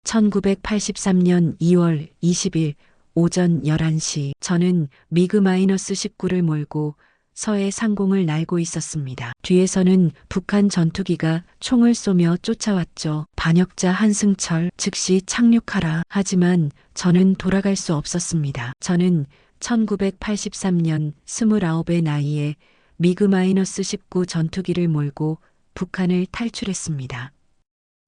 1983년 2월 20일 오전 11시 저는 미그-19를 몰고 서해 상공을 날고 있었습니다. 뒤에서는 북한 전투기가 총을 쏘며 쫓아왔죠. 반역자 한승철, 즉시 착륙하라. 하지만 저는 돌아갈 수 없었습니다. 저는 1983년 29의 나이에 미그-19 전투기를 몰고 북한을 탈출했습니다.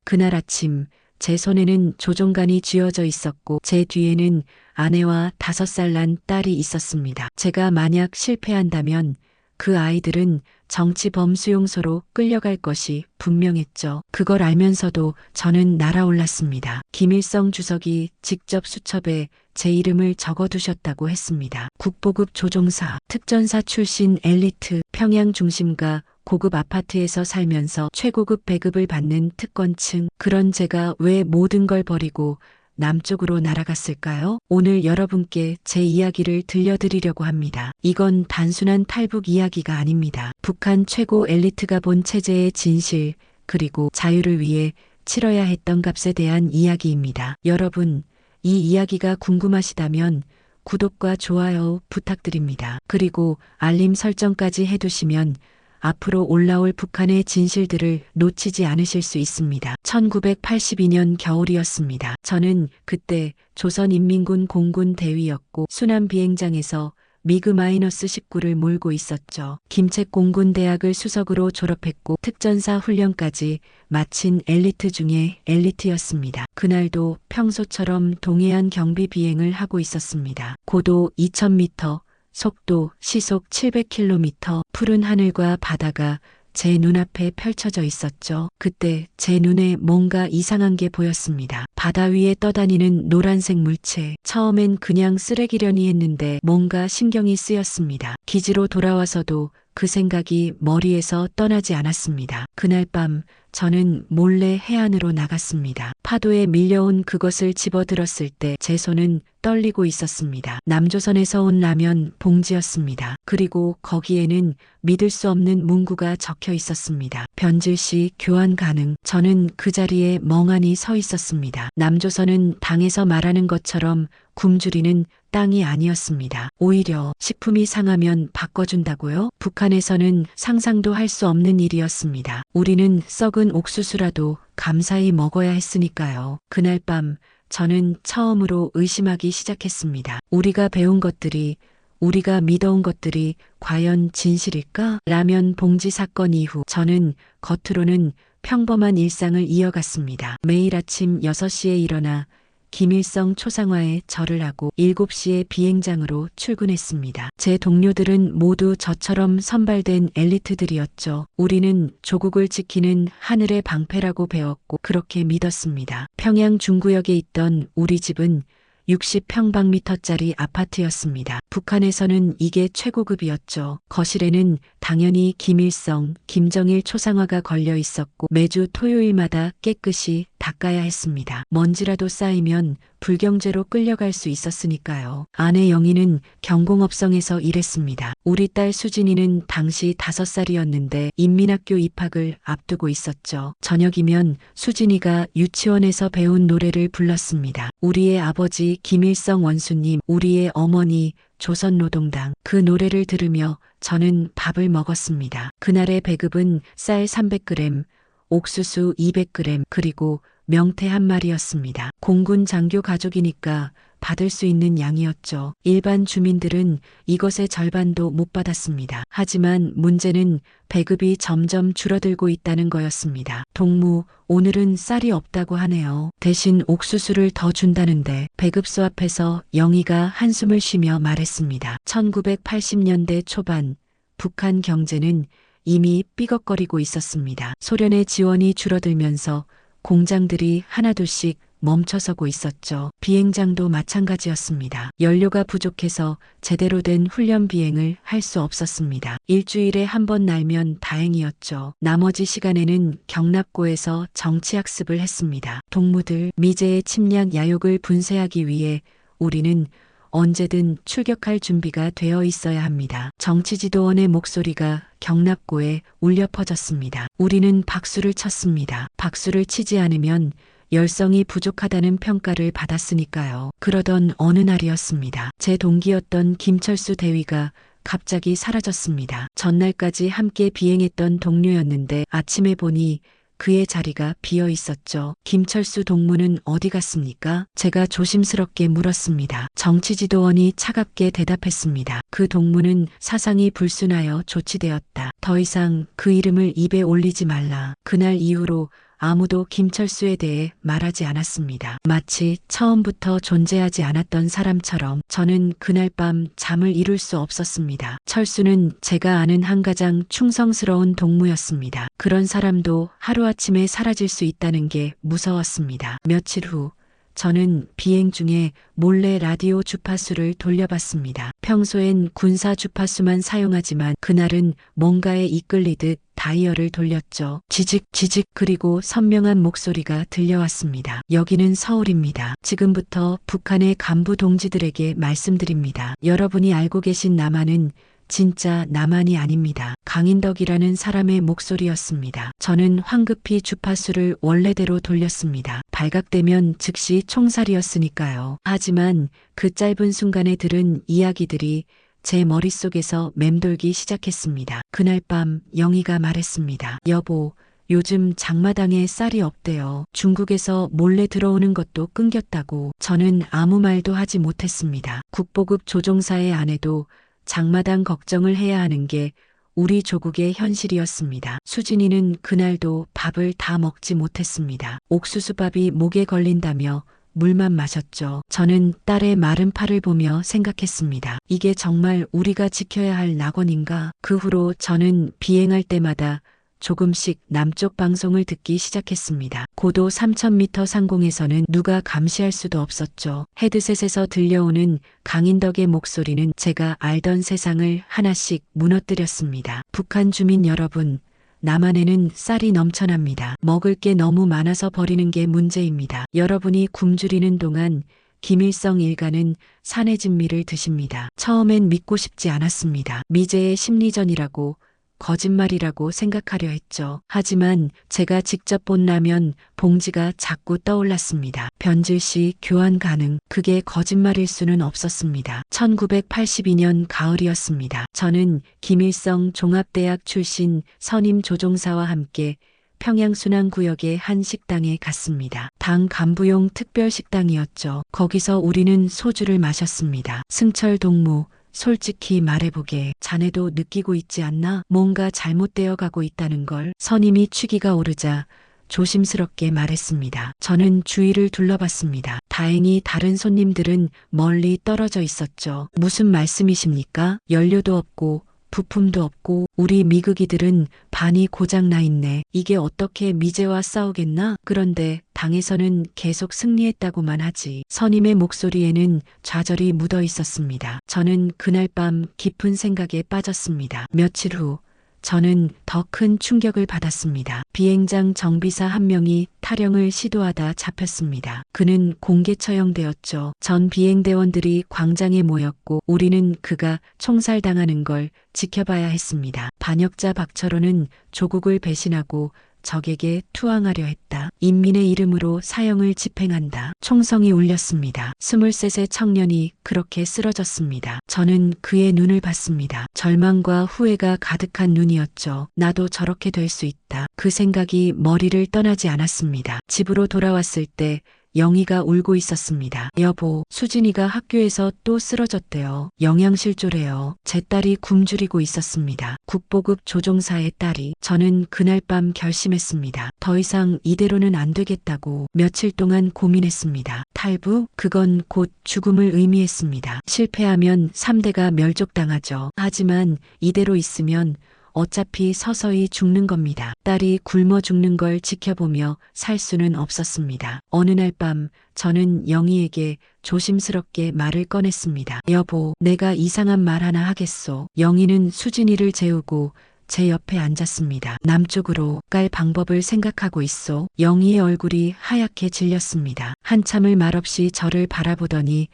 그날 아침 제 손에는 조종간이 쥐어져 있었고 제 뒤에는 아내와 5살 난 딸이 있었습니다. 제가 만약 실패한다면 그 아이들은 정치범 수용소로 끌려갈 것이 분명했죠. 그걸 알면서도 저는 날아올랐습니다. 김일성 주석이 직접 수첩에 제 이름을 적어두셨다고 했습니다. 국보급 조종사, 특전사 출신 엘리트, 평양 중심가 고급 아파트에서 살면서 최고급 배급을 받는 특권층. 그런 제가 왜 모든 걸 버리고 남쪽으로 날아갔을까요? 오늘 여러분께 제 이야기를 들려드리려고 합니다. 이건 단순한 탈북 이야기가 아닙니다. 북한 최고 엘리트가 본 체제의 진실, 그리고 자유를 위해 치러야 했던 값에 대한 이야기입니다. 여러분, 이 이야기가 궁금하시다면 구독과 좋아요 부탁드립니다. 그리고 알림 설정까지 해두시면 앞으로 올라올 북한의 진실들을 놓치지 않으실 수 있습니다. 1982년 겨울이었습니다. 저는 그때 조선인민군 공군 대위였고 순안 비행장에서 미그-19를 몰고 있었죠. 김책 공군대학을 수석으로 졸업했고 특전사 훈련까지 마친 엘리트 중에 엘리트였습니다. 그날도 평소처럼 동해안 경비 비행을 하고 있었습니다. 고도 2000m, 속도 시속 700km, 푸른 하늘과 바다가 제 눈앞에 펼쳐져 있었죠. 그때 제 눈에 뭔가 이상한 게 보였습니다. 바다 위에 떠다니는 노란색 물체. 처음엔 그냥 쓰레기려니 했는데 뭔가 신경이 쓰였습니다. 기지로 돌아와서도 그 생각이 머리에서 떠나지 않았습니다. 그날 밤 저는 몰래 해안으로 나갔습니다. 파도에 밀려온 그것을 집어들었을 때 제 손은 떨리고 있었습니다. 남조선에서 온 라면 봉지였습니다. 그리고 거기에는 믿을 수 없는 문구가 적혀 있었습니다. 변질시 교환 가능. 저는 그 자리에 멍하니 서 있었습니다. 남조선은 당에서 말하는 것처럼 굶주리는 땅이 아니었습니다. 오히려 식품이 상하면 바꿔준다고요? 북한에서는 상상도 할 수 없는 일이었습니다. 우리는 썩은 옥수수라도 감사히 먹어야 했으니까요. 그날 밤 저는 처음으로 의심하기 시작했습니다. 우리가 배운 것들이, 우리가 믿어온 것들이 과연 진실일까? 라면 봉지 사건 이후 저는 겉으로는 평범한 일상을 이어갔습니다. 매일 아침 6시에 일어나 김일성 초상화에 절을 하고 7시에 비행장으로 출근했습니다. 제 동료들은 모두 저처럼 선발된 엘리트들이었죠. 우리는 조국을 지키는 하늘의 방패라고 배웠고 그렇게 믿었습니다. 평양 중구역에 있던 우리 집은 60평방미터짜리 아파트였습니다. 북한에서는 이게 최고급이었죠. 거실에는 당연히 김일성, 김정일 초상화가 걸려 있었고 매주 토요일마다 깨끗이 닦아야 했습니다. 먼지라도 쌓이면 불경제로 끌려갈 수 있었으니까요. 아내 영희는 경공업성에서 일했습니다. 우리 딸 수진이는 당시 5살이었는데 인민학교 입학을 앞두고 있었죠. 저녁이면 수진이가 유치원에서 배운 노래를 불렀습니다. 우리의 아버지 김일성 원수님, 우리의 어머니 조선노동당. 그 노래를 들으며 저는 밥을 먹었습니다. 그날의 배급은 쌀 300g, 옥수수 200g, 그리고 명태 1마리였습니다. 공군 장교 가족이니까 받을 수 있는 양이었죠. 일반 주민들은 이것의 절반도 못 받았습니다. 하지만 문제는 배급이 점점 줄어들고 있다는 거였습니다. 동무, 오늘은 쌀이 없다고 하네요. 대신 옥수수를 더 준다는데. 배급소 앞에서 영희가 한숨을 쉬며 말했습니다. 1980년대 초반 북한 경제는 이미 삐걱거리고 있었습니다. 소련의 지원이 줄어들면서 공장들이 하나둘씩 멈춰서고 있었죠. 비행장도 마찬가지였습니다. 연료가 부족해서 제대로 된 훈련 비행을 할 수 없었습니다. 일주일에 한 번 날면 다행이었죠. 나머지 시간에는 경납고에서 정치학습을 했습니다. 동무들, 미제의 침략 야욕을 분쇄하기 위해 우리는 언제든 출격할 준비가 되어 있어야 합니다. 정치지도원의 목소리가 경납고에 울려 퍼졌습니다. 우리는 박수를 쳤습니다. 박수를 치지 않으면 열성이 부족하다는 평가를 받았으니까요. 그러던 어느 날이었습니다. 제 동기였던 김철수 대위가 갑자기 사라졌습니다. 전날까지 함께 비행했던 동료였는데 아침에 보니 그의 자리가 비어 있었죠. 김철수 동무는 어디 갔습니까? 제가 조심스럽게 물었습니다. 정치지도원이 차갑게 대답했습니다. 그 동무는 사상이 불순하여 조치되었다. 더 이상 그 이름을 입에 올리지 말라. 그날 이후로 아무도 김철수에 대해 말하지 않았습니다. 마치 처음부터 존재하지 않았던 사람처럼 저는 그날 밤 잠을 이룰 수 없었습니다. 철수는 제가 아는 한 가장 충성스러운 동무였습니다. 그런 사람도 하루아침에 사라질 수 있다는 게 무서웠습니다. 며칠 후 저는 비행 중에 몰래 라디오 주파수를 돌려봤습니다. 평소엔 군사 주파수만 사용하지만 그날은 뭔가에 이끌리듯 다이얼을 돌렸죠. 지직 지직 그리고 선명한 목소리가 들려왔습니다. 여기는 서울입니다. 지금부터 북한의 간부 동지들에게 말씀드립니다. 여러분이 알고 계신 남한은 진짜 남한이 아닙니다. 강인덕이라는 사람의 목소리였습니다. 저는 황급히 주파수를 원래대로 돌렸습니다. 발각되면 즉시 총살이었으니까요. 하지만 그 짧은 순간에 들은 이야기들이 제 머릿속에서 맴돌기 시작했습니다. 그날 밤 영희가 말했습니다. 여보, 요즘 장마당에 쌀이 없대요. 중국에서 몰래 들어오는 것도 끊겼다고. 저는 아무 말도 하지 못했습니다. 국보급 조종사의 아내도 장마당 걱정을 해야 하는 게 우리 조국의 현실이었습니다. 수진이는 그날도 밥을 다 먹지 못했습니다. 옥수수밥이 목에 걸린다며 물만 마셨죠. 저는 딸의 마른 팔을 보며 생각했습니다. 이게 정말 우리가 지켜야 할 낙원인가? 그 후로 저는 비행할 때마다 조금씩 남쪽 방송을 듣기 시작했습니다. 고도 3000m 상공에서는 누가 감시할 수도 없었죠. 헤드셋에서 들려오는 강인덕의 목소리는 제가 알던 세상을 하나씩 무너뜨렸습니다. 북한 주민 여러분, 남한에는 쌀이 넘쳐납니다. 먹을 게 너무 많아서 버리는 게 문제입니다. 여러분이 굶주리는 동안 김일성 일가는 산의 진미를 드십니다. 처음엔 믿고 싶지 않았습니다. 미제의 심리전이라고 거짓말이라고 생각하려 했죠. 하지만 제가 직접 본 라면 봉지가 자꾸 떠올랐습니다. 변질시 교환 가능. 그게 거짓말일 수는 없었습니다. 1982년 가을이었습니다. 저는 김일성 종합대학 출신 선임 조종사와 함께 평양 순환구역의 한 식당에 갔습니다. 당 간부용 특별 식당이었죠. 거기서 우리는 소주를 마셨습니다. 승철 동무, 솔직히 말해보게 자네도 느끼고 있지 않나? 뭔가 잘못되어 가고 있다는 걸. 선임이 취기가 오르자 조심스럽게 말했습니다. 저는 주위를 둘러봤습니다. 다행히 다른 손님들은 멀리 떨어져 있었죠. 무슨 말씀이십니까? 연료도 없고 부품도 없고 우리 미국이들은 반이 고장나 있네. 이게 어떻게 미제와 싸우겠나? 그런데 당에서는 계속 승리했다고만 하지. 선임의 목소리에는 좌절이 묻어 있었습니다. 저는 그날 밤 깊은 생각에 빠졌습니다. 며칠 후 저는 더 큰 충격을 받았습니다. 비행장 정비사 한 명이 탈영을 시도하다 잡혔습니다. 그는 공개 처형되었죠. 전 비행대원들이 광장에 모였고 우리는 그가 총살당하는 걸 지켜봐야 했습니다. 반역자 박철호는 조국을 배신하고 적에게 투항하려 했다. 인민의 이름으로 사형을 집행한다. 총성이 울렸습니다. 23세 청년이 그렇게 쓰러졌습니다. 저는 그의 눈을 봤습니다. 절망과 후회가 가득한 눈이었죠. 나도 저렇게 될 수 있다. 그 생각이 머리를 떠나지 않았습니다. 집으로 돌아왔을 때 영희가 울고 있었습니다. 여보, 수진이가 학교에서 또 쓰러졌대요. 영양실조래요. 제 딸이 굶주리고 있었습니다. 국보급 조종사의 딸이. 저는 그날 밤 결심했습니다. 더 이상 이대로는 안 되겠다고. 며칠 동안 고민했습니다. 탈부? 그건 곧 죽음을 의미했습니다. 실패하면 3대가 멸족당하죠. 하지만 이대로 있으면 어차피 서서히 죽는 겁니다. 딸이 굶어 죽는 걸 지켜보며 살 수는 없었습니다. 어느 날 밤 저는 영희에게 조심스럽게 말을 꺼냈습니다. 여보, 내가 이상한 말 하나 하겠소. 영희는 수진이를 재우고 제 옆에 앉았습니다. 남쪽으로 깔 방법을 생각하고 있소. 영희의 얼굴이 하얗게 질렸습니다. 한참을 말없이 저를 바라보더니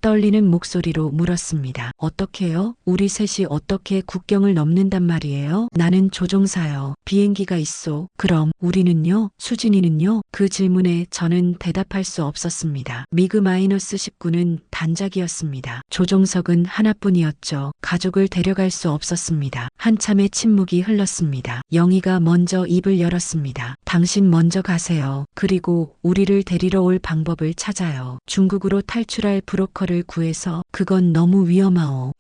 떨리는 목소리로 물었습니다. 어떻게요? 우리 셋이 어떻게 국경을 넘는단 말이에요? 나는 조종사요. 비행기가 있소. 그럼 우리는요? 수진이는요? 그 질문에 저는 대답할 수 없었습니다. 미그-19는 단짝이었습니다. 조종석은 하나뿐이었죠. 가족을 데려갈 수 없었습니다. 한참의 침묵이 흘렀습니다. 영희가 먼저 입을 열었습니다. 당신 먼저 가세요. 그리고 우리를 데리러 올 방법을 찾아요. 중국으로 탈출할 브로커를 구해서. 그건 너무 위험하오.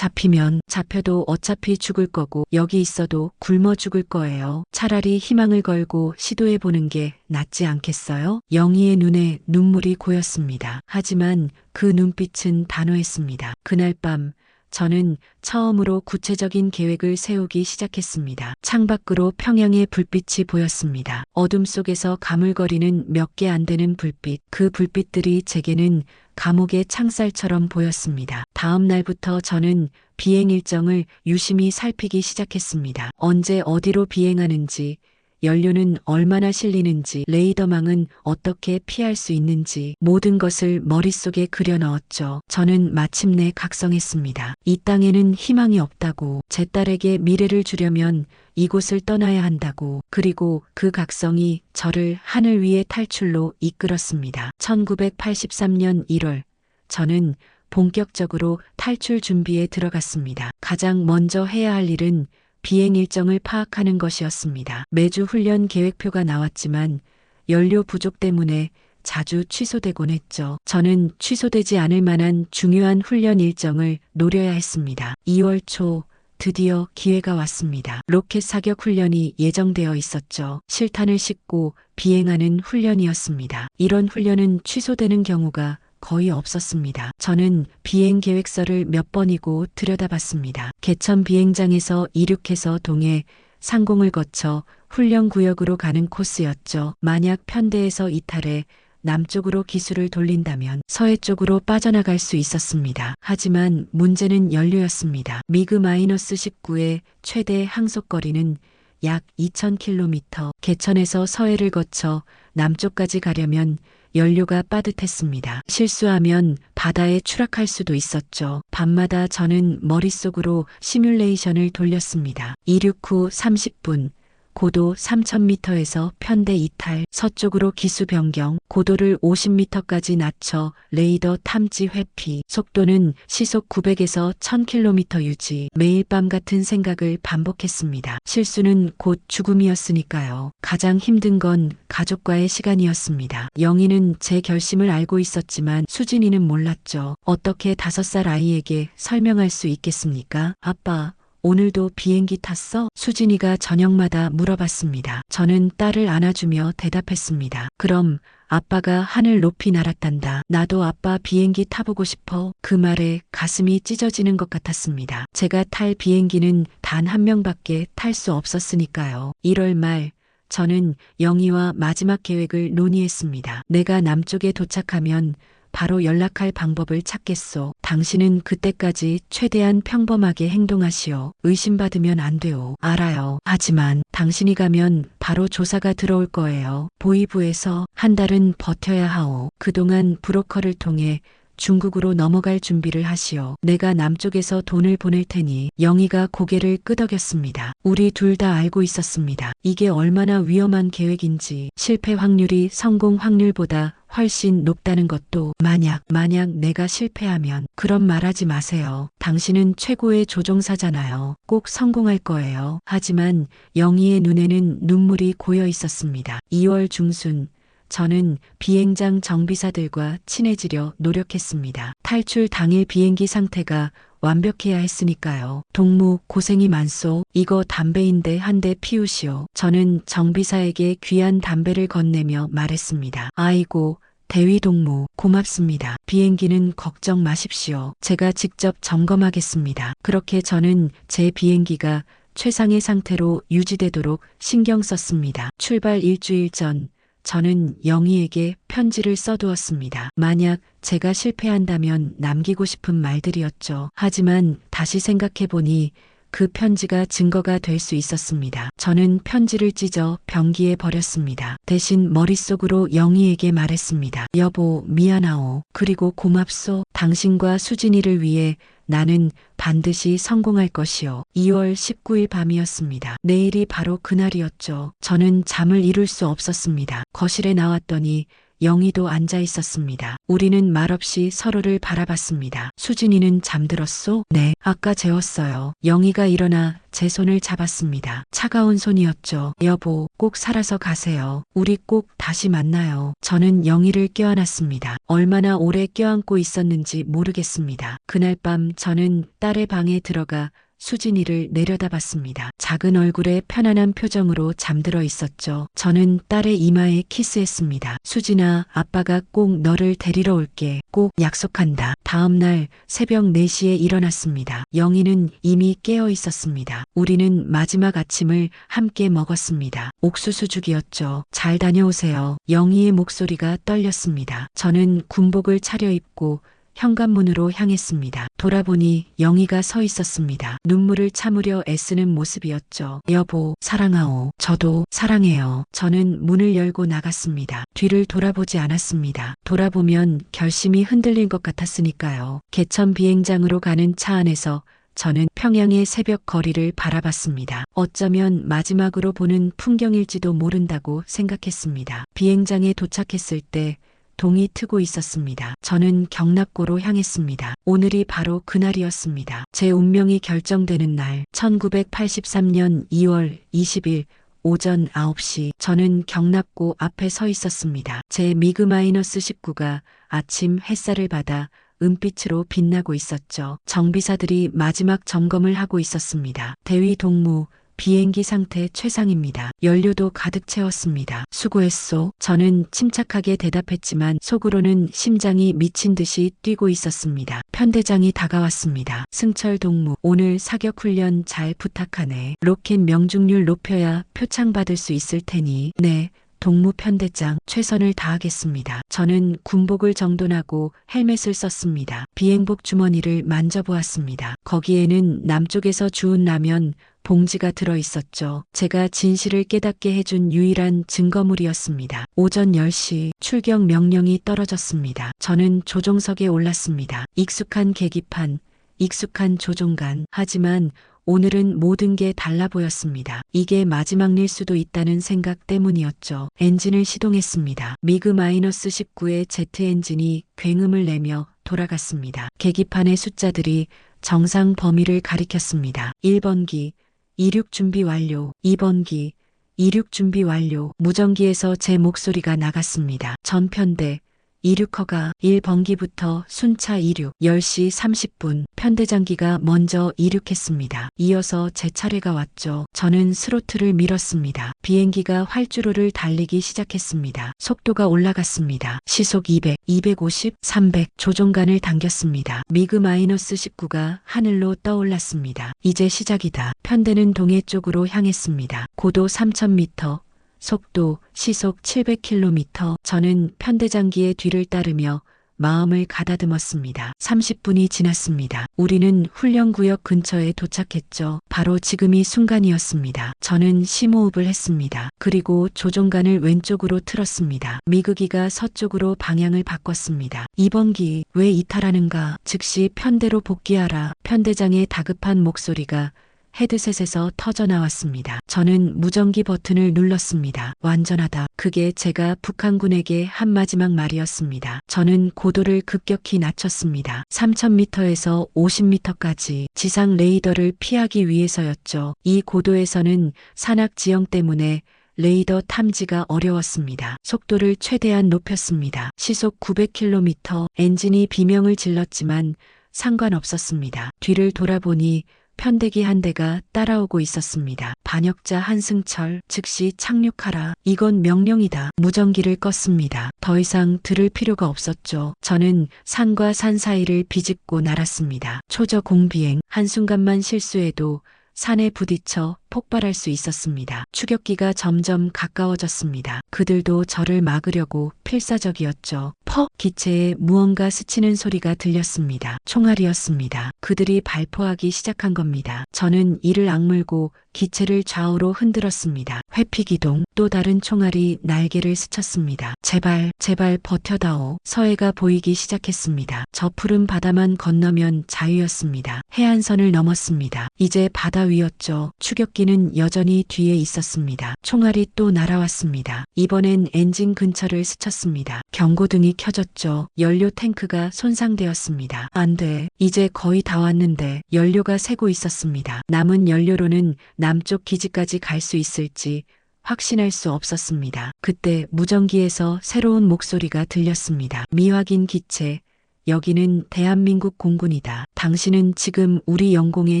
잡혀도 어차피 죽을 거고 여기 있어도 굶어 죽을 거예요. 차라리 희망을 걸고 시도해보는 게 낫지 않겠어요? 영희의 눈에 눈물이 고였습니다. 하지만 그 눈빛은 단호했습니다. 그날 밤 저는 처음으로 구체적인 계획을 세우기 시작했습니다. 창밖으로 평양의 불빛이 보였습니다. 어둠 속에서 가물거리는 몇 개 안 되는 불빛. 그 불빛들이 제게는 감옥의 창살처럼 보였습니다. 다음 날부터 저는 비행 일정을 유심히 살피기 시작했습니다. 언제 어디로 비행하는지, 연료는 얼마나 실리는지, 레이더망은 어떻게 피할 수 있는지 모든 것을 머릿속에 그려 넣었죠. 저는 마침내 각성했습니다. 이 땅에는 희망이 없다고, 제 딸에게 미래를 주려면 이곳을 떠나야 한다고. 그리고 그 각성이 저를 하늘 위의 탈출로 이끌었습니다. 1983년 1월, 저는 본격적으로 탈출 준비에 들어갔습니다. 가장 먼저 해야 할 일은 비행 일정을 파악하는 것이었습니다. 매주 훈련 계획표가 나왔지만 연료 부족 때문에 자주 취소되곤 했죠. 저는 취소되지 않을 만한 중요한 훈련 일정을 노려야 했습니다. 2월 초 드디어 기회가 왔습니다. 로켓 사격 훈련이 예정되어 있었죠. 실탄을 싣고 비행하는 훈련이었습니다. 이런 훈련은 취소되는 경우가 거의 없었습니다. 저는 비행 계획서를 몇 번이고 들여다봤습니다. 개천 비행장에서 이륙해서 동해, 상공을 거쳐 훈련 구역으로 가는 코스였죠. 만약 편대에서 이탈해 남쪽으로 기수를 돌린다면 서해 쪽으로 빠져나갈 수 있었습니다. 하지만 문제는 연료였습니다. 미그-19의 최대 항속거리는 약 2000km, 개천에서 서해를 거쳐 남쪽까지 가려면 연료가 빠듯했습니다. 실수하면 바다에 추락할 수도 있었죠. 밤마다 저는 머릿속으로 시뮬레이션을 돌렸습니다. 이륙 후 30분, 고도 3000m에서 편대 이탈, 서쪽으로 기수 변경, 고도를 50m까지 낮춰 레이더 탐지 회피, 속도는 시속 900에서 1000km 유지. 매일 밤 같은 생각을 반복했습니다. 실수는 곧 죽음이었으니까요. 가장 힘든 건 가족과의 시간이었습니다. 영희는 제 결심을 알고 있었지만 수진이는 몰랐죠. 어떻게 5살 아이에게 설명할 수 있겠습니까? 아빠, 오늘도 비행기 탔어? 수진이가 저녁마다 물어봤습니다. 저는 딸을 안아주며 대답했습니다. 그럼 아빠가 하늘 높이 날았단다. 나도 아빠 비행기 타보고 싶어. 그 말에 가슴이 찢어지는 것 같았습니다. 제가 탈 비행기는 단 한 명밖에 탈 수 없었으니까요. 1월 말 저는 영희와 마지막 계획을 논의했습니다. 내가 남쪽에 도착하면 바로 연락할 방법을 찾겠소. 당신은 그때까지 최대한 평범하게 행동하시오. 의심받으면 안 돼요. 알아요. 하지만 당신이 가면 바로 조사가 들어올 거예요. 보이부에서 한 달은 버텨야 하오. 그동안 브로커를 통해 중국으로 넘어갈 준비를 하시오. 내가 남쪽에서 돈을 보낼 테니. 영희가 고개를 끄덕였습니다. 우리 둘 다 알고 있었습니다. 이게 얼마나 위험한 계획인지, 실패 확률이 성공 확률보다 훨씬 높다는 것도. 만약 내가 실패하면. 그런 말하지 마세요. 당신은 최고의 조종사잖아요. 꼭 성공할 거예요. 하지만 영희의 눈에는 눈물이 고여 있었습니다. 2월 중순 저는 비행장 정비사들과 친해지려 노력했습니다. 탈출 당일 비행기 상태가 완벽해야 했으니까요. 동무 고생이 많소. 이거 담배인데 한 대 피우시오. 저는 정비사에게 귀한 담배를 건네며 말했습니다. 아이고, 대위 동무 고맙습니다. 비행기는 걱정 마십시오. 제가 직접 점검하겠습니다. 그렇게 저는 제 비행기가 최상의 상태로 유지되도록 신경 썼습니다. 출발 일주일 전 저는 영희에게 편지를 써두었습니다. 만약 제가 실패한다면 남기고 싶은 말들이었죠. 하지만 다시 생각해보니 그 편지가 증거가 될 수 있었습니다. 저는 편지를 찢어 변기에 버렸습니다. 대신 머릿속으로 영희에게 말했습니다. 여보, 미안하오. 그리고 고맙소. 당신과 수진이를 위해 나는 반드시 성공할 것이요. 2월 19일 밤이었습니다. 내일이 바로 그날이었죠. 저는 잠을 이룰 수 없었습니다. 거실에 나왔더니 영희도 앉아 있었습니다. 우리는 말없이 서로를 바라봤습니다. 수진이는 잠들었소? 네, 아까 재웠어요. 영희가 일어나 제 손을 잡았습니다. 차가운 손이었죠. 여보, 꼭 살아서 가세요. 우리 꼭 다시 만나요. 저는 영희를 껴안았습니다. 얼마나 오래 껴안고 있었는지 모르겠습니다. 그날 밤 저는 딸의 방에 들어가 수진이를 내려다봤습니다. 작은 얼굴에 편안한 표정으로 잠들어 있었죠. 저는 딸의 이마에 키스했습니다. 수진아, 아빠가 꼭 너를 데리러 올게. 꼭 약속한다. 다음 날 새벽 4시에 일어났습니다. 영희는 이미 깨어 있었습니다. 우리는 마지막 아침을 함께 먹었습니다. 옥수수죽이었죠. 잘 다녀오세요. 영희의 목소리가 떨렸습니다. 저는 군복을 차려입고 현관문으로 향했습니다. 돌아보니 영희가 서 있었습니다. 눈물을 참으려 애쓰는 모습이었죠. 여보, 사랑하오. 저도 사랑해요. 저는 문을 열고 나갔습니다. 뒤를 돌아보지 않았습니다. 돌아보면 결심이 흔들릴 것 같았으니까요. 개천 비행장으로 가는 차 안에서 저는 평양의 새벽 거리를 바라봤습니다. 어쩌면 마지막으로 보는 풍경일지도 모른다고 생각했습니다. 비행장에 도착했을 때 동이 트고 있었습니다. 저는 경납고로 향했습니다. 오늘이 바로 그날이었습니다. 제 운명이 결정되는 날, 1983년 2월 20일 오전 9시, 저는 경납고 앞에 서 있었습니다. 제 미그-19가 아침 햇살을 받아 은빛으로 빛나고 있었죠. 정비사들이 마지막 점검을 하고 있었습니다. 대위 동무, 비행기 상태 최상입니다. 연료도 가득 채웠습니다. 수고했소. 저는 침착하게 대답했지만 속으로는 심장이 미친 듯이 뛰고 있었습니다. 편대장이 다가왔습니다. 승철 동무, 오늘 사격 훈련 잘 부탁하네. 로켓 명중률 높여야 표창 받을 수 있을 테니. 네. 동무 편대장, 최선을 다하겠습니다. 저는 군복을 정돈하고 헬멧을 썼습니다. 비행복 주머니를 만져보았습니다. 거기에는 남쪽에서 주운 라면 봉지가 들어 있었죠. 제가 진실을 깨닫게 해준 유일한 증거물이었습니다. 오전 10시 출격 명령이 떨어졌습니다. 저는 조종석에 올랐습니다. 익숙한 계기판, 익숙한 조종관. 하지만 오늘은 모든 게 달라 보였습니다. 이게 마지막 일 수도 있다는 생각 때문이었죠. 엔진을 시동했습니다. 미그-19의 제트 엔진이 굉음을 내며 돌아갔습니다. 계기판의 숫자들이 정상 범위를 가리켰습니다. 1번기, 이륙 준비 완료. 2번기, 이륙 준비 완료. 무전기에서 제 목소리가 나갔습니다. 전편대, 이륙허가 1번기부터 순차 이륙. 10시 30분 편대장기가 먼저 이륙했습니다. 이어서 제 차례가 왔죠. 저는 스로틀을 밀었습니다. 비행기가 활주로를 달리기 시작했습니다. 속도가 올라갔습니다. 시속 200, 250, 300. 조종간을 당겼습니다. 미그-19가 하늘로 떠올랐습니다. 이제 시작이다. 편대는 동해 쪽으로 향했습니다. 고도 3000m. 속도 시속 700km. 저는 편대장기의 뒤를 따르며 마음을 가다듬었습니다. 30분이 지났습니다. 우리는 훈련구역 근처에 도착했죠. 바로 지금이 순간이었습니다. 저는 심호흡을 했습니다. 그리고 조종간을 왼쪽으로 틀었습니다. 미그기가 서쪽으로 방향을 바꿨습니다. 2번기, 왜 이탈하는가? 즉시 편대로 복귀하라. 편대장의 다급한 목소리가 헤드셋에서 터져 나왔습니다. 저는 무전기 버튼을 눌렀습니다. 완전하다. 그게 제가 북한군에게 한 마지막 말이었습니다. 저는 고도를 급격히 낮췄습니다. 3000m에서 50m까지 지상 레이더를 피하기 위해서였죠. 이 고도에서는 산악 지형 때문에 레이더 탐지가 어려웠습니다. 속도를 최대한 높였습니다. 시속 900km. 엔진이 비명을 질렀지만 상관없었습니다. 뒤를 돌아보니 편대기 한 대가 따라오고 있었습니다. 반역자 한승철, 즉시 착륙하라. 이건 명령이다. 무전기를 껐습니다. 더 이상 들을 필요가 없었죠. 저는 산과 산 사이를 비집고 날았습니다. 초저 공비행. 한순간만 실수해도 산에 부딪혀 폭발할 수 있었습니다. 추격기가 점점 가까워졌습니다. 그들도 저를 막으려고 필사적이었죠. 퍽! 기체에 무언가 스치는 소리가 들렸습니다. 총알이었습니다. 그들이 발포하기 시작한 겁니다. 저는 이를 악물고 기체를 좌우로 흔들었습니다. 회피기동. 또 다른 총알이 날개를 스쳤습니다. 제발, 제발 버텨다오. 서해가 보이기 시작했습니다. 저 푸른 바다만 건너면 자유였습니다. 해안선을 넘었습니다. 이제 바다 위였죠. 추격기는 여전히 뒤에 있었습니다. 총알이 또 날아왔습니다. 이번엔 엔진 근처를 스쳤습니다. 경고등이 켜졌죠. 연료 탱크가 손상되었습니다. 안 돼. 이제 거의 다 왔는데 연료가 새고 있었습니다. 남은 연료로는 남쪽 기지까지 갈 수 있을지 확신할 수 없었습니다. 그때 무전기에서 새로운 목소리가 들렸습니다. 미확인 기체, 여기는 대한민국 공군이다. 당신은 지금 우리 영공에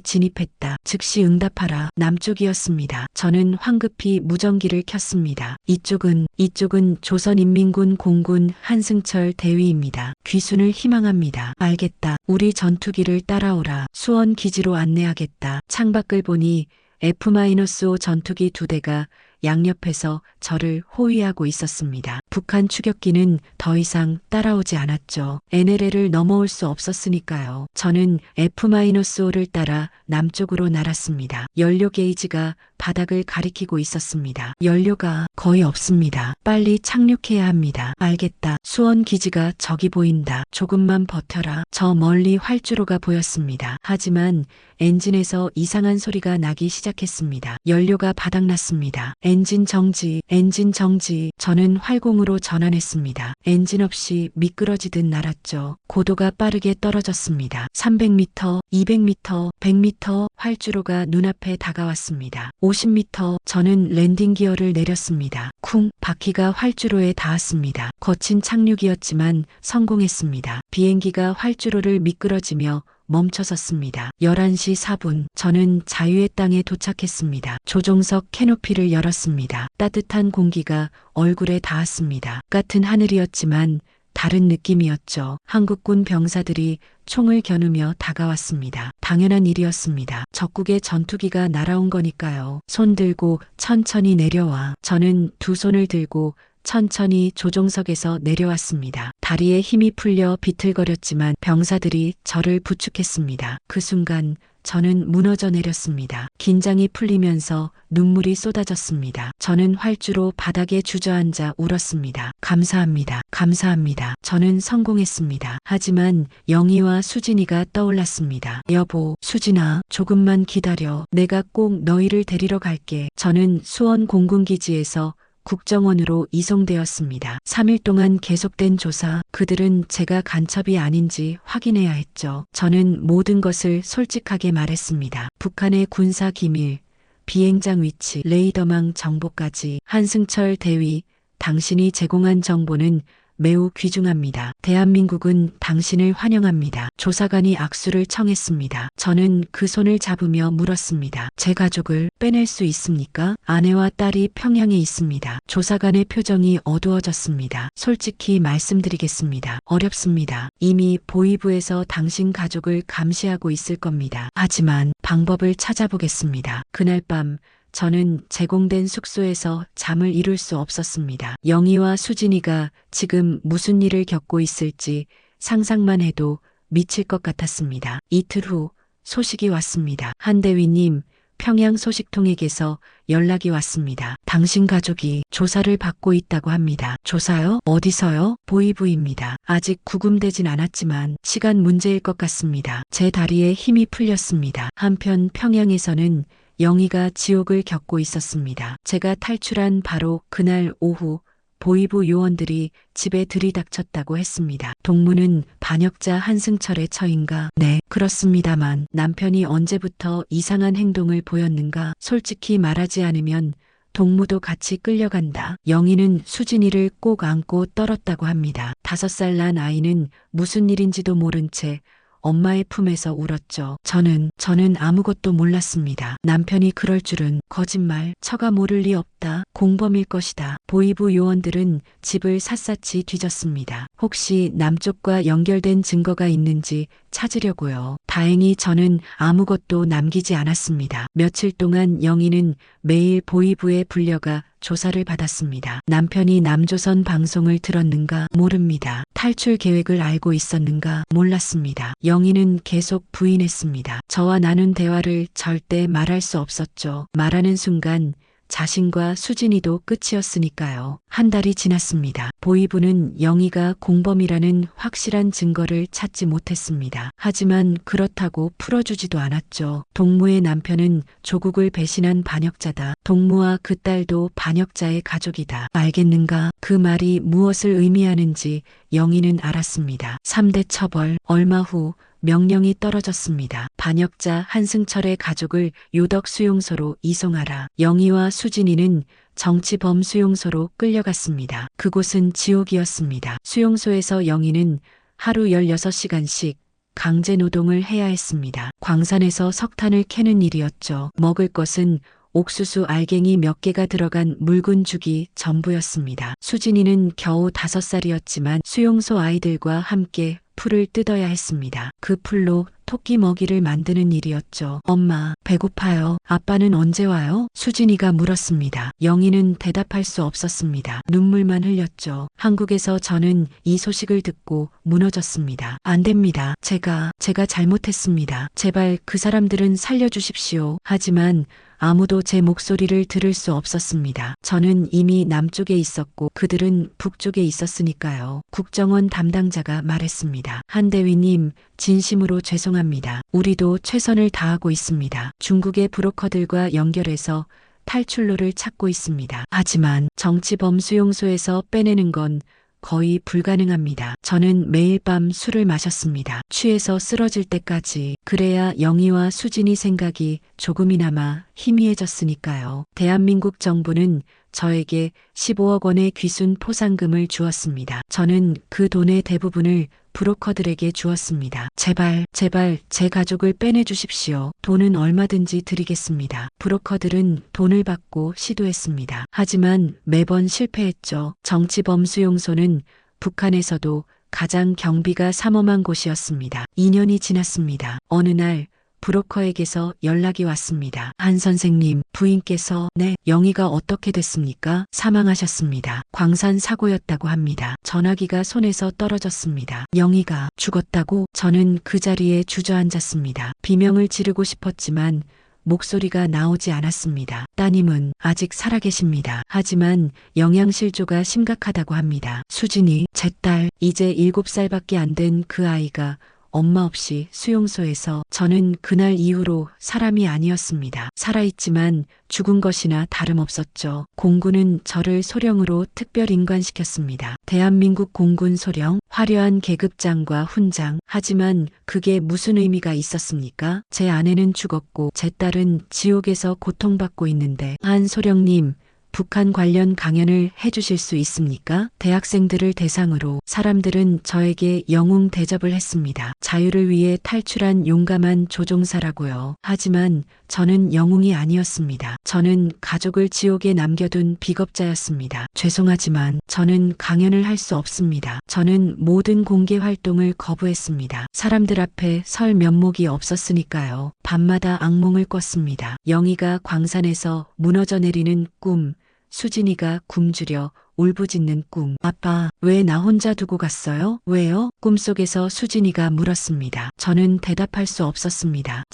진입했다. 즉시 응답하라. 남쪽이었습니다. 저는 황급히 무전기를 켰습니다. 이쪽은 조선인민군 공군 한승철 대위입니다. 귀순을 희망합니다. 알겠다. 우리 전투기를 따라오라. 수원 기지로 안내하겠다. 창밖을 보니 F-5 전투기 2대가 양옆에서 저를 호위하고 있었습니다. 북한 추격기는 더 이상 따라오지 않았죠. NLL을 넘어올 수 없었으니까요. 저는 F-5를 따라 남쪽으로 날았습니다. 연료 게이지가 바닥을 가리키고 있었습니다. 연료가 거의 없습니다. 빨리 착륙해야 합니다. 알겠다. 수원 기지가 저기 보인다. 조금만 버텨라. 저 멀리 활주로가 보였습니다. 하지만 엔진에서 이상한 소리가 나기 시작했습니다. 연료가 바닥났습니다. 엔진 정지, 엔진 정지. 저는 활공으로 전환했습니다. 엔진 없이 미끄러지듯 날았죠. 고도가 빠르게 떨어졌습니다. 300m, 200m, 100m 활주로가 눈앞에 다가왔습니다. 50m. 저는 랜딩 기어를 내렸습니다. 쿵! 바퀴가 활주로에 닿았습니다. 거친 착륙이었지만 성공했습니다. 비행기가 활주로를 미끄러지며 멈춰섰습니다. 11시 4분. 저는 자유의 땅에 도착했습니다. 조종석 캐노피를 열었습니다. 따뜻한 공기가 얼굴에 닿았습니다. 같은 하늘이었지만 다른 느낌이었죠. 한국군 병사들이 총을 겨누며 다가왔습니다. 당연한 일이었습니다. 적국의 전투기가 날아온 거니까요. 손 들고 천천히 내려와. 저는 두 손을 들고 천천히 조종석에서 내려왔습니다. 다리에 힘이 풀려 비틀거렸지만 병사들이 저를 부축했습니다. 그 순간 저는 무너져 내렸습니다. 긴장이 풀리면서 눈물이 쏟아졌습니다. 저는 활주로 바닥에 주저앉아 울었습니다. 감사합니다. 감사합니다. 저는 성공했습니다. 하지만 영희와 수진이가 떠올랐습니다. 여보, 수진아, 조금만 기다려. 내가 꼭 너희를 데리러 갈게. 저는 수원 공군기지에서 국정원으로 이송되었습니다. 3일 동안 계속된 조사, 그들은 제가 간첩이 아닌지 확인해야 했죠. 저는 모든 것을 솔직하게 말했습니다. 북한의 군사 기밀, 비행장 위치, 레이더망 정보까지. 한승철 대위, 당신이 제공한 정보는 매우 귀중합니다. 대한민국은 당신을 환영합니다. 조사관이 악수를 청했습니다. 저는 그 손을 잡으며 물었습니다. 제 가족을 빼낼 수 있습니까? 아내와 딸이 평양에 있습니다. 조사관의 표정이 어두워졌습니다. 솔직히 말씀드리겠습니다. 어렵습니다. 이미 보위부에서 당신 가족을 감시하고 있을 겁니다. 하지만 방법을 찾아보겠습니다. 그날 밤 저는 제공된 숙소에서 잠을 이룰 수 없었습니다. 영희와 수진이가 지금 무슨 일을 겪고 있을지 상상만 해도 미칠 것 같았습니다. 이틀 후 소식이 왔습니다. 한대위님, 평양 소식통에게서 연락이 왔습니다. 당신 가족이 조사를 받고 있다고 합니다. 조사요? 어디서요? 보위부입니다. 아직 구금되진 않았지만 시간 문제일 것 같습니다. 제 다리에 힘이 풀렸습니다. 한편 평양에서는 영희가 지옥을 겪고 있었습니다. 제가 탈출한 바로 그날 오후 보위부 요원들이 집에 들이닥쳤다고 했습니다. 동무는 반역자 한승철의 처인가? 네, 그렇습니다만 남편이 언제부터 이상한 행동을 보였는가? 솔직히 말하지 않으면 동무도 같이 끌려간다. 영희는 수진이를 꼭 안고 떨었다고 합니다. 5살 난 아이는 무슨 일인지도 모른 채 엄마의 품에서 울었죠. 저는 아무것도 몰랐습니다. 남편이 그럴 줄은. 거짓말. 처가 모를 리 없다. 공범일 것이다. 보이부 요원들은 집을 샅샅이 뒤졌습니다. 혹시 남쪽과 연결된 증거가 있는지 찾으려고요. 다행히 저는 아무것도 남기지 않았습니다. 며칠 동안 영희는 매일 보이부에 불려가 조사를 받았습니다. 남편이 남조선 방송을 들었는가? 모릅니다. 탈출 계획을 알고 있었는가? 몰랐습니다. 영희는 계속 부인했습니다. 저와 나눈 대화를 절대 말할 수 없었죠. 말하는 순간 자신과 수진이도 끝이었으니까요. 한 달이 지났습니다. 보이부는 영희가 공범이라는 확실한 증거를 찾지 못했습니다. 하지만 그렇다고 풀어주지도 않았죠. 동무의 남편은 조국을 배신한 반역자다. 동무와 그 딸도 반역자의 가족이다. 알겠는가? 그 말이 무엇을 의미하는지 영희는 알았습니다. 3대 처벌. 얼마 후 명령이 떨어졌습니다. 반역자 한승철의 가족을 요덕 수용소로 이송하라. 영희와 수진이는 정치범 수용소로 끌려갔습니다. 그곳은 지옥이었습니다. 수용소에서 영희는 하루 16시간씩 강제 노동을 해야 했습니다. 광산에서 석탄을 캐는 일이었죠. 먹을 것은 옥수수 알갱이 몇 개가 들어간 묽은 죽이 전부였습니다. 수진이는 겨우 5살이었지만 수용소 아이들과 함께 풀을 뜯어야 했습니다. 그 풀로 토끼 먹이를 만드는 일이었죠. 엄마, 배고파요. 아빠는 언제 와요? 수진이가 물었습니다. 영희는 대답할 수 없었습니다. 눈물만 흘렸죠. 한국에서 저는 이 소식을 듣고 무너졌습니다. 안 됩니다. 제가 잘못했습니다. 제발 그 사람들은 살려주십시오. 하지만 아무도 제 목소리를 들을 수 없었습니다. 저는 이미 남쪽에 있었고 그들은 북쪽에 있었으니까요. 국정원 담당자가 말했습니다. 한대위님, 진심으로 죄송합니다. 우리도 최선을 다하고 있습니다. 중국의 브로커들과 연결해서 탈출로를 찾고 있습니다. 하지만 정치범 수용소에서 빼내는 건 거의 불가능합니다. 저는 매일 밤 술을 마셨습니다. 취해서 쓰러질 때까지. 그래야 영희와 수진이 생각이 조금이나마 희미해졌으니까요. 대한민국 정부는 저에게 15억 원의 귀순 포상금을 주었습니다. 저는 그 돈의 대부분을 브로커들에게 주었습니다. 제발 제 가족을 빼내주십시오. 돈은 얼마든지 드리겠습니다. 브로커들은 돈을 받고 시도했습니다. 하지만 매번 실패했죠. 정치범 수용소는 북한에서도 가장 경비가 삼엄한 곳이었습니다. 2년이 지났습니다. 어느 날 브로커에게서 연락이 왔습니다. 한 선생님, 부인께서. 네, 영희가 어떻게 됐습니까? 사망하셨습니다. 광산 사고였다고 합니다. 전화기가 손에서 떨어졌습니다. 영희가 죽었다고? 저는 그 자리에 주저앉았습니다. 비명을 지르고 싶었지만 목소리가 나오지 않았습니다. 따님은 아직 살아계십니다. 하지만 영양실조가 심각하다고 합니다. 수진이, 제 딸, 이제 7살밖에 안 된 그 아이가 엄마 없이 수용소에서. 저는 그날 이후로 사람이 아니었습니다. 살아있지만 죽은 것이나 다름없었죠. 공군은 저를 소령으로 특별 임관시켰습니다. 대한민국 공군 소령, 화려한 계급장과 훈장. 하지만 그게 무슨 의미가 있었습니까? 제 아내는 죽었고 제 딸은 지옥에서 고통받고 있는데. 한 소령님, 북한 관련 강연을 해주실 수 있습니까? 대학생들을 대상으로. 사람들은 저에게 영웅 대접을 했습니다. 자유를 위해 탈출한 용감한 조종사라고요. 하지만 저는 영웅이 아니었습니다. 저는 가족을 지옥에 남겨둔 비겁자였습니다. 죄송하지만 저는 강연을 할 수 없습니다. 저는 모든 공개 활동을 거부했습니다. 사람들 앞에 설 면목이 없었으니까요. 밤마다 악몽을 꿨습니다. 영희가 광산에서 무너져 내리는 꿈, 수진이가 굶주려 울부짖는 꿈. 아빠, 왜 나 혼자 두고 갔어요? 왜요? 꿈속에서 수진이가 물었습니다. 저는 대답할 수 없었습니다.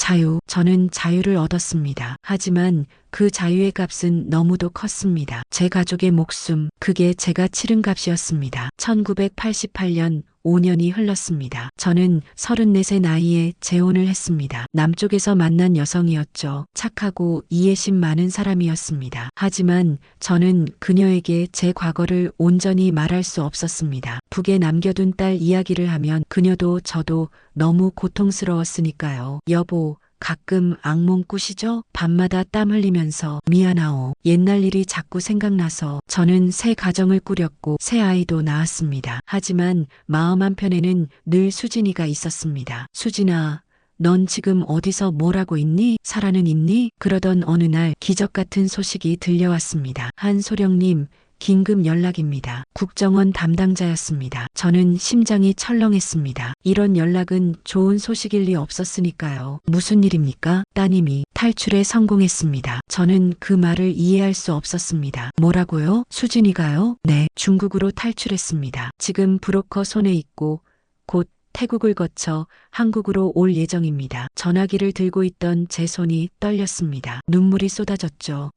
저는 자유를 얻었습니다. 하지만 그 자유의 값은 너무도 컸습니다. 제 가족의 목숨, 그게 제가 치른 값이었습니다. 1988년 5년이 흘렀습니다. 저는 34세 나이에 재혼을 했습니다. 남쪽에서 만난 여성이었죠. 착하고 이해심 많은 사람이었습니다. 하지만 저는 그녀에게 제 과거를 온전히 말할 수 없었습니다. 북에 남겨둔 딸 이야기를 하면 그녀도 저도 너무 고통스러웠으니까요. 여보, 가끔 악몽 꾸시죠? 밤마다 땀 흘리면서 미안하오. 옛날 일이 자꾸 생각나서 저는 새 가정을 꾸렸고 새 아이도 낳았습니다. 하지만 마음 한편에는 늘 수진이가 있었습니다. 수진아, 넌 지금 어디서 뭘 하고 있니? 살아는 있니? 그러던 어느 날 기적 같은 소식이 들려왔습니다. 한소령님, 긴급 연락입니다. 국정원 담당자였습니다. 저는 심장이 철렁했습니다. 이런 연락은 좋은 소식일 리 없었으니까요. 무슨 일입니까? 따님이 탈출에 성공했습니다. 저는 그 말을 이해할 수 없었습니다. 뭐라고요? 수진이가요? 네, 중국으로 탈출했습니다. 지금 브로커 손에 있고 곧 태국을 거쳐 한국으로 올 예정입니다. 전화기를 들고 있던 제 손이 떨렸습니다. 눈물이 쏟아졌죠.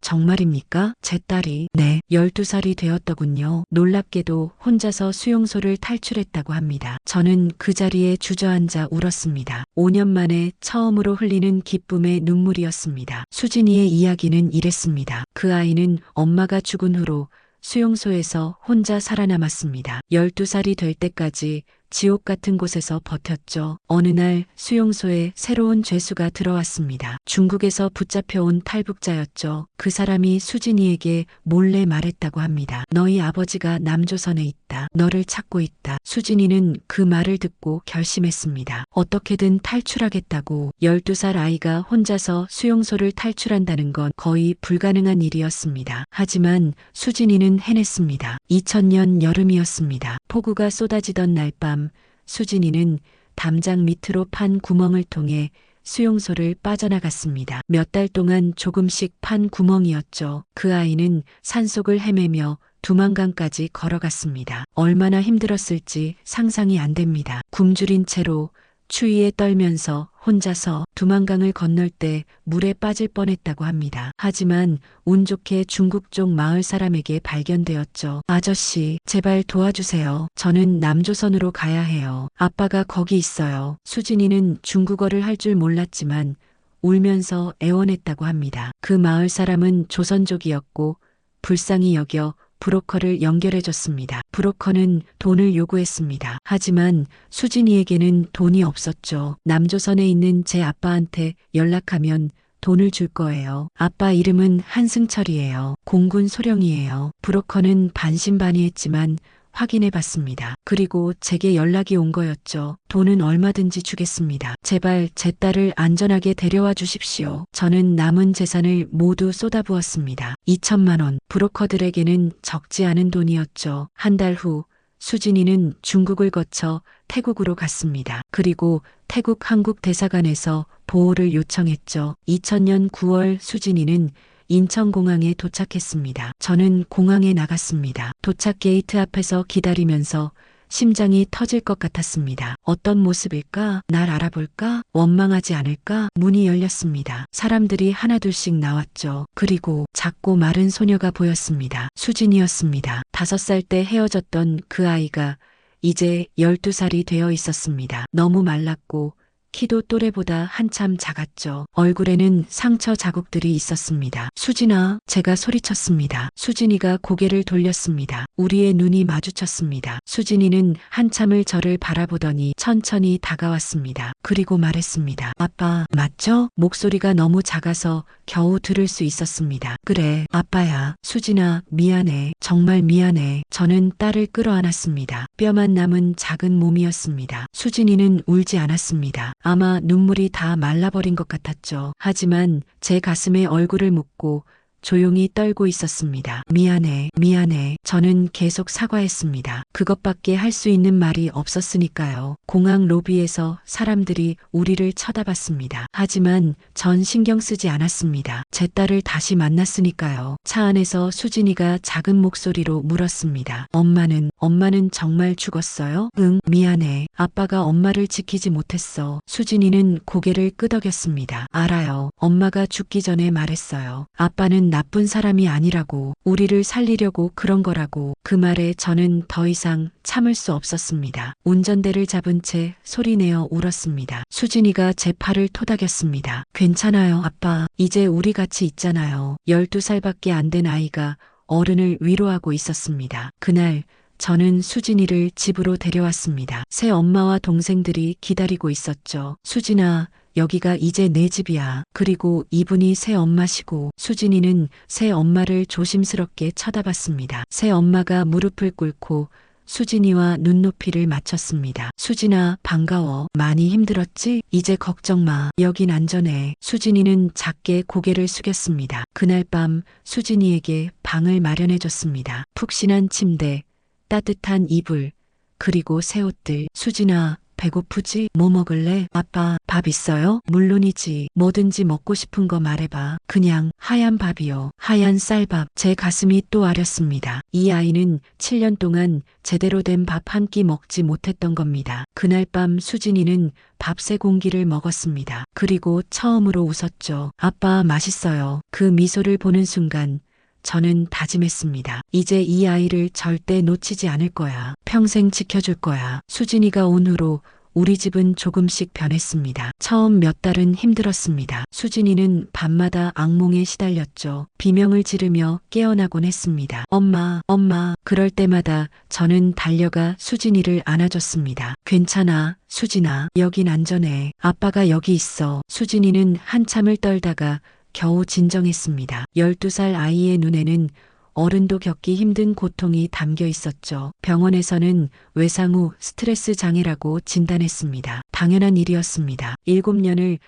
정말입니까? 제 딸이, 네, 12살이 되었더군요. 놀랍게도 혼자서 수용소를 탈출했다고 합니다. 저는 그 자리에 주저앉아 울었습니다. 5년 만에 처음으로 흘리는 기쁨의 눈물이었습니다. 수진이의 이야기는 이랬습니다. 그 아이는 엄마가 죽은 후로 수용소에서 혼자 살아남았습니다. 12살이 될 때까지 지옥 같은 곳에서 버텼죠. 어느 날 수용소에 새로운 죄수가 들어왔습니다. 중국에서 붙잡혀온 탈북자였죠. 그 사람이 수진이에게 몰래 말했다고 합니다. 너희 아버지가 남조선에 있다. 너를 찾고 있다. 수진이는 그 말을 듣고 결심했습니다. 어떻게든 탈출하겠다고. 12살 아이가 혼자서 수용소를 탈출한다는 건 거의 불가능한 일이었습니다. 하지만 수진이는 해냈습니다. 2000년 여름이었습니다. 폭우가 쏟아지던 날 밤 수진이는 담장 밑으로 판 구멍을 통해 수용소를 빠져나갔습니다. 몇 달 동안 조금씩 판 구멍이었죠. 그 아이는 산속을 헤매며 두만강까지 걸어갔습니다. 얼마나 힘들었을지 상상이 안 됩니다. 굶주린 채로 추위에 떨면서 혼자서 두만강을 건널 때 물에 빠질 뻔했다고 합니다. 하지만 운 좋게 중국 쪽 마을 사람에게 발견되었죠. 아저씨, 제발 도와주세요. 저는 남조선으로 가야 해요. 아빠가 거기 있어요. 수진이는 중국어를 할 줄 몰랐지만 울면서 애원했다고 합니다. 그 마을 사람은 조선족이었고 불쌍히 여겨 브로커를 연결해줬습니다. 브로커는 돈을 요구했습니다. 하지만 수진이에게는 돈이 없었죠. 남조선에 있는 제 아빠한테 연락하면 돈을 줄 거예요. 아빠 이름은 한승철이에요. 공군 소령이에요. 브로커는 반신반의했지만 확인해봤습니다. 그리고 제게 연락이 온 거였죠. 돈은 얼마든지 주겠습니다. 제발 제 딸을 안전하게 데려와 주십시오. 저는 남은 재산을 모두 쏟아부었습니다. 2천만 원. 브로커들에게는 적지 않은 돈이었죠. 한 달 후 수진이는 중국을 거쳐 태국으로 갔습니다. 그리고 태국 한국 대사관에서 보호를 요청했죠. 2000년 9월 수진이는 인천공항에 도착했습니다. 저는 공항에 나갔습니다. 도착 게이트 앞에서 기다리면서 심장이 터질 것 같았습니다. 어떤 모습일까? 날 알아볼까? 원망하지 않을까? 문이 열렸습니다. 사람들이 하나둘씩 나왔죠. 그리고 작고 마른 소녀가 보였습니다. 수진이었습니다. 5살 때 헤어졌던 그 아이가 이제 12살이 되어 있었습니다. 너무 말랐고 키도 또래보다 한참 작았죠. 얼굴에는 상처 자국들이 있었습니다. 수진아, 제가 소리쳤습니다. 수진이가 고개를 돌렸습니다. 우리의 눈이 마주쳤습니다. 수진이는 한참을 저를 바라보더니 천천히 다가왔습니다. 그리고 말했습니다. 아빠, 맞죠? 목소리가 너무 작아서 겨우 들을 수 있었습니다. 그래, 아빠야. 수진아, 미안해. 정말 미안해. 저는 딸을 끌어안았습니다. 뼈만 남은 작은 몸이었습니다. 수진이는 울지 않았습니다. 아마 눈물이 다 말라버린 것 같았죠. 하지만 제 가슴에 얼굴을 묻고 조용히 떨고 있었습니다. 미안해, 미안해. 저는 계속 사과했습니다. 그것밖에 할 수 있는 말이 없었으니까요. 공항 로비에서 사람들이 우리를 쳐다봤습니다. 하지만 전 신경 쓰지 않았습니다. 제 딸을 다시 만났으니까요. 차 안에서 수진이가 작은 목소리로 물었습니다. 엄마는 정말 죽었어요? 응, 미안해. 아빠가 엄마를 지키지 못했어. 수진이는 고개를 끄덕였습니다. 알아요. 엄마가 죽기 전에 말했어요. 아빠는 나쁜 사람이 아니라고, 우리를 살리려고 그런 거라고. 그 말에 저는 더 이상 참을 수 없었습니다. 운전대를 잡은 채 소리내어 울었습니다. 수진이가 제 팔을 토닥였습니다. 괜찮아요, 아빠. 이제 우리 같이 있잖아요. 12살밖에 안 된 아이가 어른을 위로하고 있었습니다. 그날 저는 수진이를 집으로 데려왔습니다. 새 엄마와 동생들이 기다리고 있었죠. 수진아, 여기가 이제 내 집이야. 그리고 이분이 새 엄마시고. 수진이는 새 엄마를 조심스럽게 쳐다봤습니다. 새 엄마가 무릎을 꿇고 수진이와 눈높이를 맞췄습니다. 수진아, 반가워. 많이 힘들었지? 이제 걱정 마. 여긴 안전해. 수진이는 작게 고개를 숙였습니다. 그날 밤 수진이에게 방을 마련해줬습니다. 푹신한 침대, 따뜻한 이불, 그리고 새 옷들. 수진아, 배고프지? 뭐 먹을래? 아빠, 밥 있어요? 물론이지. 뭐든지 먹고 싶은 거 말해봐. 그냥 하얀 밥이요. 하얀 쌀밥. 제 가슴이 또 아렸습니다. 이 아이는 7년 동안 제대로 된 밥 한 끼 먹지 못했던 겁니다. 그날 밤 수진이는 밥 3공기를 먹었습니다. 그리고 처음으로 웃었죠. 아빠, 맛있어요. 그 미소를 보는 순간 저는 다짐했습니다. 이제 이 아이를 절대 놓치지 않을 거야. 평생 지켜줄 거야. 수진이가 온 후로 우리 집은 조금씩 변했습니다. 처음 몇 달은 힘들었습니다. 수진이는 밤마다 악몽에 시달렸죠. 비명을 지르며 깨어나곤 했습니다. 엄마, 엄마. 그럴 때마다 저는 달려가 수진이를 안아줬습니다. 괜찮아, 수진아. 여긴 안전해. 아빠가 여기 있어. 수진이는 한참을 떨다가 겨우 진정했습니다. 12살 아이의 눈에는 어른도 겪기 힘든 고통이 담겨 있었죠. 병원에서는 외상 후 스트레스 장애라고 진단했습니다. 당연한 일이었습니다. 7년을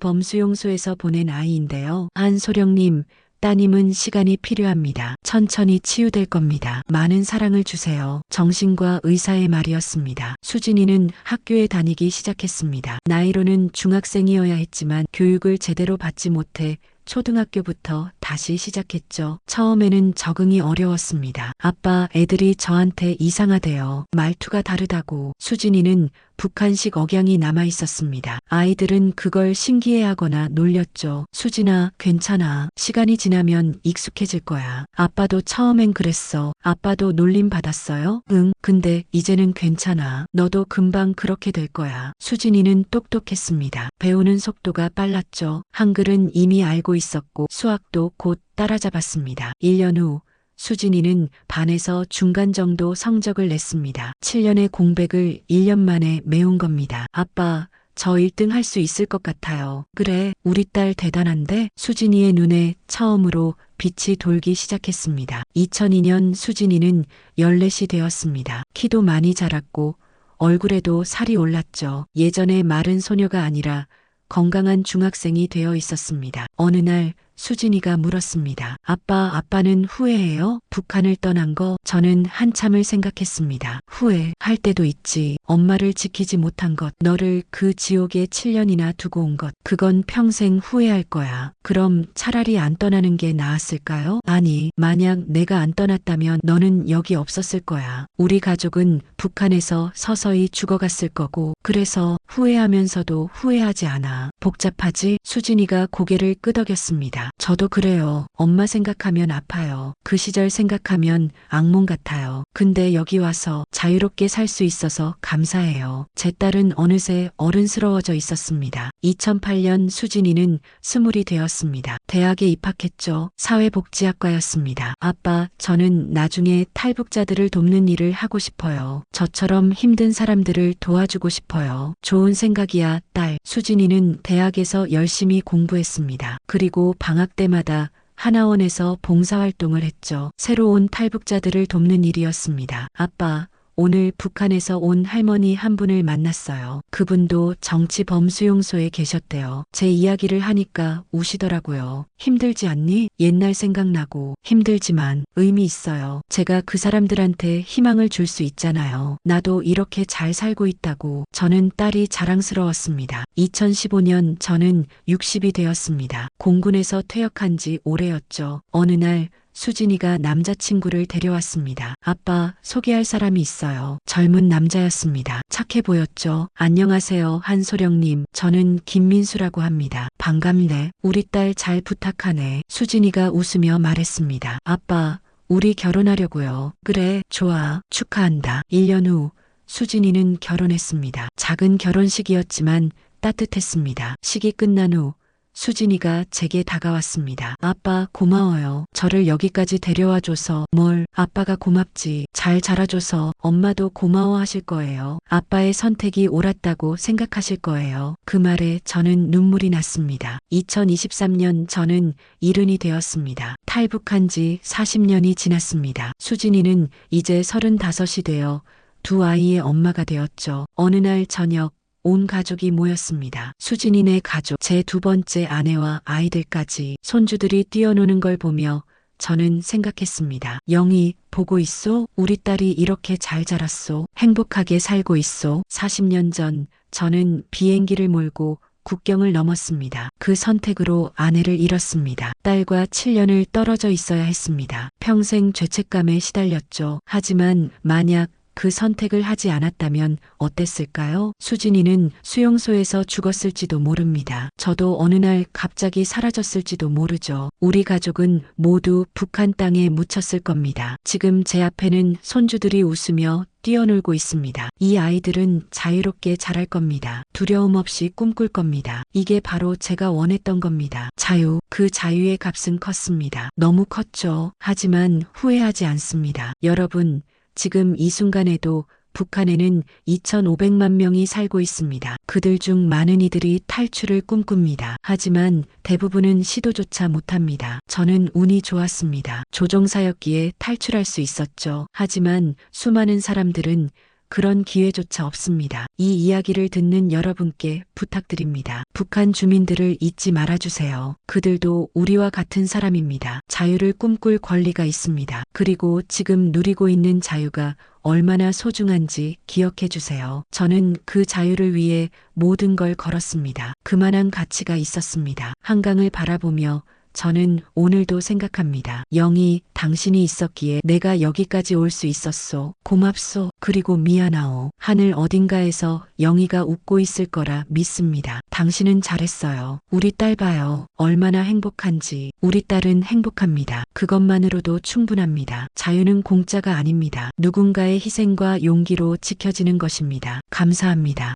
정치범수용소에서 보낸 아이인데요. 한소령님, 따님은 시간이 필요합니다. 천천히 치유될 겁니다. 많은 사랑을 주세요. 정신과 의사의 말이었습니다. 수진이는 학교에 다니기 시작했습니다. 나이로는 중학생이어야 했지만 교육을 제대로 받지 못해 초등학교부터 다시 시작했죠. 처음에는 적응이 어려웠습니다. 아빠, 애들이 저한테 이상하대요. 말투가 다르다고. 수진이는 북한식 억양이 남아 있었습니다. 아이들은 그걸 신기해하거나 놀렸죠. 수진아, 괜찮아. 시간이 지나면 익숙해질 거야. 아빠도 처음엔 그랬어. 아빠도 놀림 받았어요? 응, 근데 이제는 괜찮아. 너도 금방 그렇게 될 거야. 수진이는 똑똑했습니다. 배우는 속도가 빨랐죠. 한글은 이미 알고 있었고 수학도 곧 따라잡았습니다. 1년 후 수진이는 반에서 중간 정도 성적을 냈습니다. 7년의 공백을 1년 만에 메운 겁니다. 아빠, 저 1등 할 수 있을 것 같아요. 그래, 우리 딸 대단한데? 수진이의 눈에 처음으로 빛이 돌기 시작했습니다. 2002년 수진이는 14시 되었습니다. 키도 많이 자랐고 얼굴에도 살이 올랐죠. 예전의 마른 소녀가 아니라 건강한 중학생이 되어 있었습니다. 어느 날 수진이가 물었습니다. 아빠는 후회해요? 북한을 떠난 거? 저는 한참을 생각했습니다. 후회할 때도 있지. 엄마를 지키지 못한 것, 너를 그 지옥에 7년이나 두고 온 것, 그건 평생 후회할 거야. 그럼 차라리 안 떠나는 게 나았을까요? 아니, 만약 내가 안 떠났다면 너는 여기 없었을 거야. 우리 가족은 북한에서 서서히 죽어갔을 거고, 그래서 후회하면서도 후회하지 않아. 복잡하지? 수진이가 고개를 끄덕였습니다. 저도 그래요. 엄마 생각하면 아파요. 그 시절 생각하면 악몽 같아요. 근데 여기 와서 자유롭게 살 수 있어서 감사해요. 제 딸은 어느새 어른스러워져 있었습니다. 2008년 수진이는 20이 되었습니다. 대학에 입학했죠. 사회복지학과였습니다. 아빠, 저는 나중에 탈북자들을 돕는 일을 하고 싶어요. 저처럼 힘든 사람들을 도와주고 싶어요. 좋은 생각이야, 딸. 수진이는 대학에서 열심히 공부했습니다. 그리고 방학 때마다 하나원에서 봉사활동을 했죠. 새로운 탈북자들을 돕는 일이었습니다. 아빠, 오늘 북한에서 온 할머니 한 분을 만났어요. 그분도 정치범수용소에 계셨대요. 제 이야기를 하니까 우시더라고요. 힘들지 않니? 옛날 생각나고. 힘들지만 의미 있어요. 제가 그 사람들한테 희망을 줄 수 있잖아요. 나도 이렇게 잘 살고 있다고. 저는 딸이 자랑스러웠습니다. 2015년 저는 60이 되었습니다. 공군에서 퇴역한 지 오래였죠. 어느 날 수진이가 남자친구를 데려왔습니다. 아빠, 소개할 사람이 있어요. 젊은 남자였습니다. 착해 보였죠. 안녕하세요, 한소령님. 저는 김민수라고 합니다. 반갑네. 우리 딸 잘 부탁하네. 수진이가 웃으며 말했습니다. 아빠, 우리 결혼하려고요. 그래, 좋아. 축하한다. 1년 후 수진이는 결혼했습니다. 작은 결혼식이었지만 따뜻했습니다. 식이 끝난 후 수진이가 제게 다가왔습니다. 아빠 고마워요. 저를 여기까지 데려와줘서. 뭘, 아빠가 고맙지. 잘 자라줘서. 엄마도 고마워하실 거예요. 아빠의 선택이 옳았다고 생각하실 거예요. 그 말에 저는 눈물이 났습니다. 2023년 저는 일흔이 되었습니다. 탈북한 지 40년이 지났습니다. 수진이는 이제 35이 되어 두 아이의 엄마가 되었죠. 어느 날 저녁 온 가족이 모였습니다. 수진이네 가족, 제 두 번째 아내와 아이들까지. 손주들이 뛰어노는 걸 보며 저는 생각했습니다. 영희, 보고 있소? 우리 딸이 이렇게 잘 자랐소. 행복하게 살고 있소. 40년 전 저는 비행기를 몰고 국경을 넘었습니다. 그 선택으로 아내를 잃었습니다. 딸과 7년을 떨어져 있어야 했습니다. 평생 죄책감에 시달렸죠. 하지만 만약 그 선택을 하지 않았다면 어땠을까요? 수진이는 수용소에서 죽었을지도 모릅니다. 저도 어느 날 갑자기 사라졌을지도 모르죠. 우리 가족은 모두 북한 땅에 묻혔을 겁니다. 지금 제 앞에는 손주들이 웃으며 뛰어놀고 있습니다. 이 아이들은 자유롭게 자랄 겁니다. 두려움 없이 꿈꿀 겁니다. 이게 바로 제가 원했던 겁니다. 자유, 그 자유의 값은 컸습니다. 너무 컸죠. 하지만 후회하지 않습니다. 여러분, 지금 이 순간에도 북한에는 2,500만 명이 살고 있습니다. 그들 중 많은 이들이 탈출을 꿈꿉니다. 하지만 대부분은 시도조차 못합니다. 저는 운이 좋았습니다. 조종사였기에 탈출할 수 있었죠. 하지만 수많은 사람들은 그런 기회조차 없습니다. 이 이야기를 듣는 여러분께 부탁드립니다. 북한 주민들을 잊지 말아주세요. 그들도 우리와 같은 사람입니다. 자유를 꿈꿀 권리가 있습니다. 그리고 지금 누리고 있는 자유가 얼마나 소중한지 기억해 주세요. 저는 그 자유를 위해 모든 걸 걸었습니다. 그만한 가치가 있었습니다. 한강을 바라보며 저는 오늘도 생각합니다. 영희, 당신이 있었기에 내가 여기까지 올 수 있었소. 고맙소. 그리고 미안하오. 하늘 어딘가에서 영희가 웃고 있을 거라 믿습니다. 당신은 잘했어요. 우리 딸 봐요. 얼마나 행복한지. 우리 딸은 행복합니다. 그것만으로도 충분합니다. 자유는 공짜가 아닙니다. 누군가의 희생과 용기로 지켜지는 것입니다. 감사합니다.